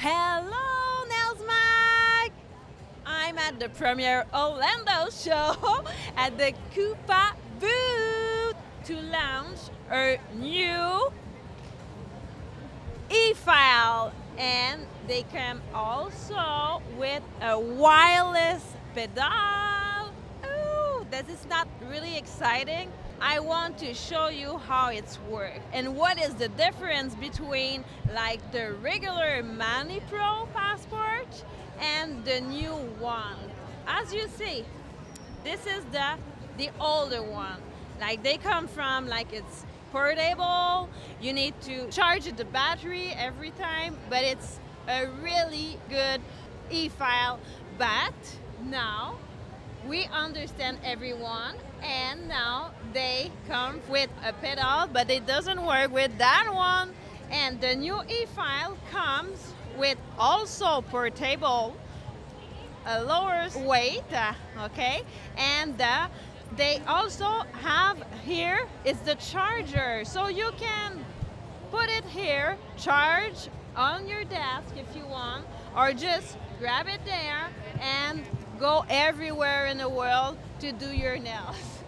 Hello, Nelsmag! I'm at the premiere Orlando show at the Kupa booth to launch a new e-file, and they come also with a wireless pedal. Ooh, this is not really exciting. I want to show you how it's work and what is the difference between like the regular Mani Pro passport and the new one. As you see, this is the older one. Like they come from like it's portable, you need to charge the battery every time, but it's a really good e-file. But now we understand everyone, and now they come with a pedal, but it doesn't work with that one. And the new e-file comes with also portable, a lower weight, okay, and they also have here is the charger, so you can put it here, charge on your desk if you want, or just grab it there and go everywhere in the world to do your nails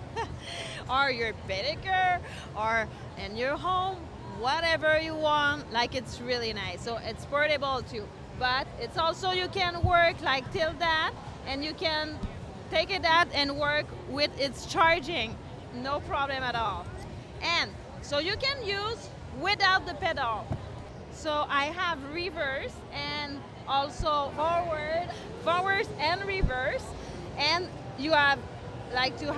or your pedicure or in your home, whatever you want. Like, it's really nice. So it's portable too, but it's also, you can work like till that, and you can take it out and work with its charging, no problem at all. And so you can use without the pedal. So I have reverse and also forward and reverse, and you have like to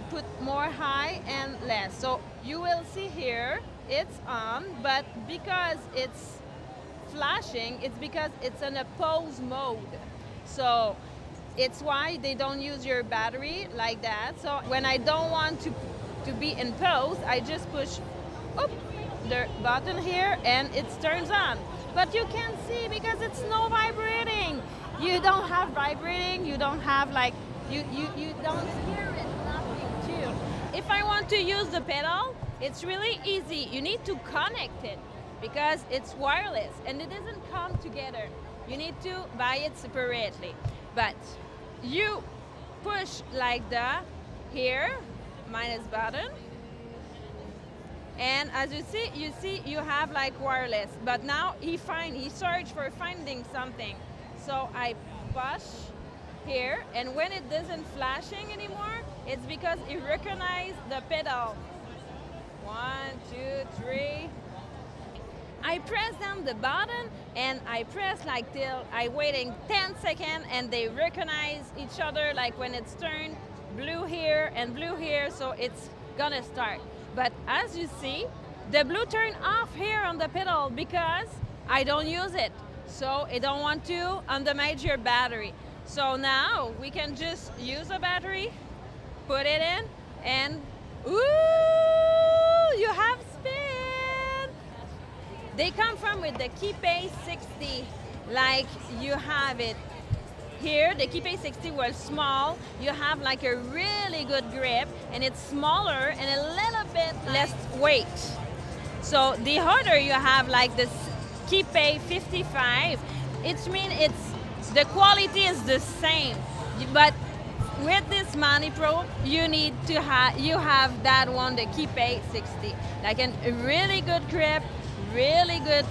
put more high and less. So you will see here it's on, but because it's flashing, it's because it's in a pause mode. So it's why they don't use your battery like that. So when I don't want to be in pause, I just push the button here and it turns on. But you can see because it's no vibrating. You don't have vibrating, you don't have like, you don't hear it, nothing too. If I want to use the pedal, it's really easy. You need to connect it because it's wireless and it doesn't come together. You need to buy it separately. But you push like the here, minus button, and as you see you have like wireless. But now he searched for finding something. So I push here, and when it doesn't flashing anymore, it's because it recognized the pedal. 1, 2, 3. I press down the button and I press like till I waiting 10 seconds, and they recognize each other like when it's turned blue here and blue here, so it's gonna start. But as you see, the blue turned off here on the pedal because I don't use it. So I don't want to undermine your battery. So now we can just use a battery, put it in, and ooh, you have spin. They come from with the Kupa 60, like you have it here. The Kupa 60 was small. You have like a really good grip, and it's smaller and a little bit less weight. So the other you have like this Kupa 55. It means the quality is the same, but with this Mani Pro, you need to have that one, the Kupa 60, like a really good grip, really good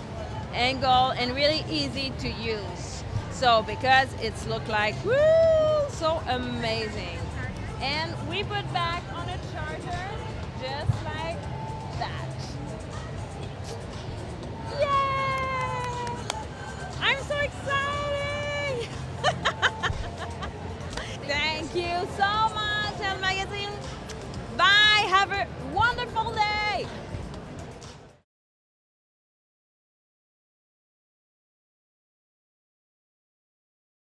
angle, and really easy to use. So because it's look like woo, so amazing. And we put back on a charger just like that. Yay! I'm so excited.